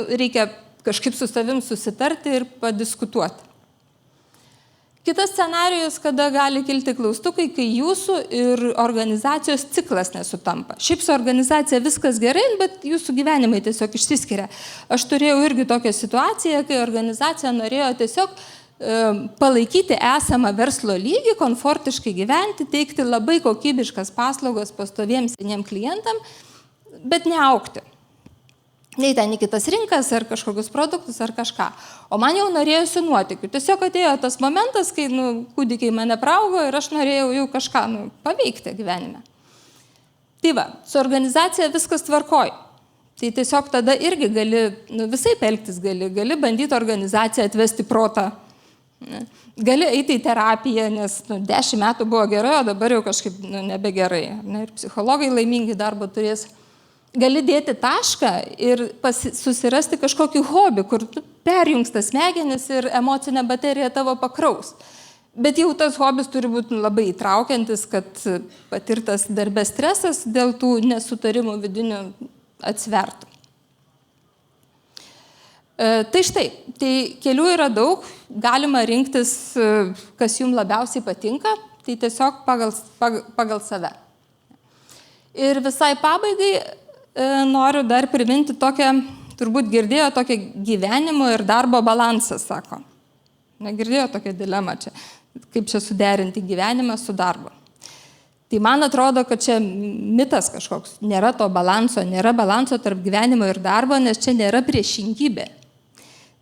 reikia kažkaip su savim susitarti ir padiskutuoti. Kitas scenarijus, kada gali kilti klaustukai, kai jūsų ir organizacijos ciklas nesutampa. Šiaip su organizacija viskas gerai, bet jūsų gyvenimai tiesiog išsiskiria. Aš turėjau irgi tokią situaciją, kai organizacija norėjo tiesiog palaikyti esamą verslo lygį, komfortiškai gyventi, teikti labai kokybiškas paslaugas pastoviems seniem klientam, bet neaukti. Nei ten į kitas rinkas, ar kažkokius produktus, ar kažką. O man jau norėjusi nuotykių. Tiesiog atėjo tas momentas, kai kūdikiai mane praugo ir aš norėjau jau kažką paveikti gyvenime. Tai va, su organizacija viskas tvarkoj. Tai tiesiog tada irgi gali visai elgtis, gali bandyti organizaciją atvesti protą. Gali eiti į terapiją, nes 10 metų buvo gerai, o dabar jau kažkaip nebegerai. Ir psichologai laimingi darbą turės. Gali dėti tašką ir susirasti kažkokį hobį, kur perjungs tas smegenis ir emocinė baterija tavo pakraus. Bet jau tas hobis turi būti labai įtraukiantis, kad patirtas darbės stresas dėl tų nesutarimų vidinių atsvertų. Tai štai, tai kelių yra daug, galima rinktis, kas jums labiausiai patinka, tai tiesiog pagal save. Ir visai pabaigai noriu dar priminti tokią, turbūt girdėjo tokią gyvenimo ir darbo balansą, sako. Negirdėjo tokią dilemą čia, kaip čia suderinti gyvenimą su darbu. Tai man atrodo, kad čia mitas kažkoks, nėra to balanso, nėra balanso tarp gyvenimo ir darbo, nes čia nėra priešingybė.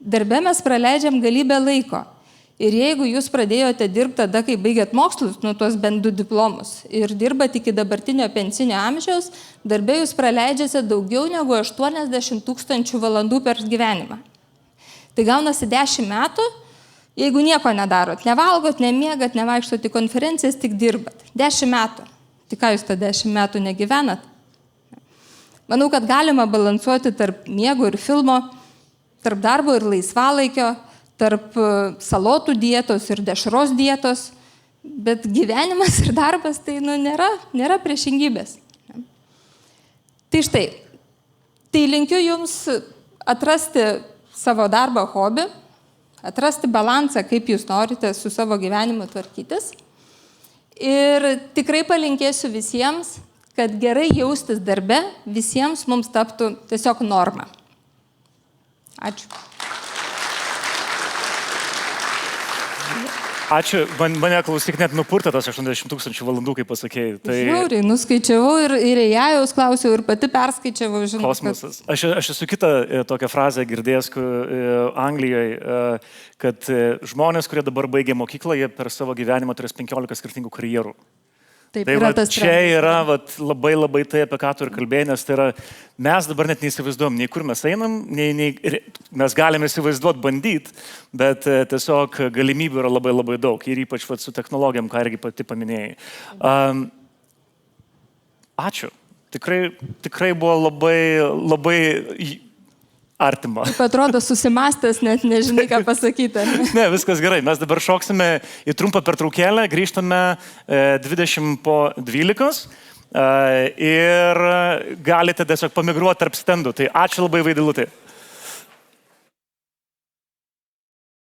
Darbe mes praleidžiam galybę laiko. Ir jeigu jūs pradėjote dirbti tada, kai baigėt mokslus, tuos bent 2 diplomus, ir dirbat iki dabartinio pensinio amžiaus, darbe jūs praleidžiate daugiau negu 80 000 valandų per gyvenimą. Tai gaunasi 10 metų, jeigu nieko nedarot, nevalgot, nemiegat, nevaikštot į konferencijas, tik dirbat. 10 metų. Tai ką jūs tą 10 metų negyvenat? Manau, kad galima balansuoti tarp miego ir filmo, tarp darbo ir laisvalaikio, tarp salotų dietos ir dešros dietos, bet gyvenimas ir darbas tai nėra priešingybės. Tai štai, tai linkiu jums atrasti savo darbo hobį, atrasti balansą, kaip jūs norite su savo gyvenimu tvarkytis. Ir tikrai palinkėsiu visiems, kad gerai jaustis darbe visiems mums taptų tiesiog norma. Ačiū. Ačiū, mane klausyk net nupurtė tas 80 000 valandų, kaip pasakėjai. Tai... Žiauriai, nuskaičiavau ir jaus klausiau ir pati perskaičiavau, žinau. Kosmosas. Aš esu kitą tokią frazę girdėjęs Anglijoje, kad žmonės, kurie dabar baigė mokyklą, jie per savo gyvenimą turės 15 skirtingų karjerų. Taip, tai čia yra labai tai, apie ką tu ir kalbėjai, nes tai yra, mes dabar net neįsivaizduom, nei kur mes einam, mes galime įsivaizduoti, bandyti, bet tiesiog galimybių yra labai daug ir ypač su technologijom, ką irgi pati paminėjai. Ačiū. Tikrai buvo labai artima. Taip atrodo susimastęs, net nežinai, ką pasakyti. Ne, viskas gerai. Mes dabar šoksime į trumpą pertraukėlę, grįžtame 11:20 ir galite tiesiog pamigruoti tarp stendų. Tai ačiū labai, Vaidilutė.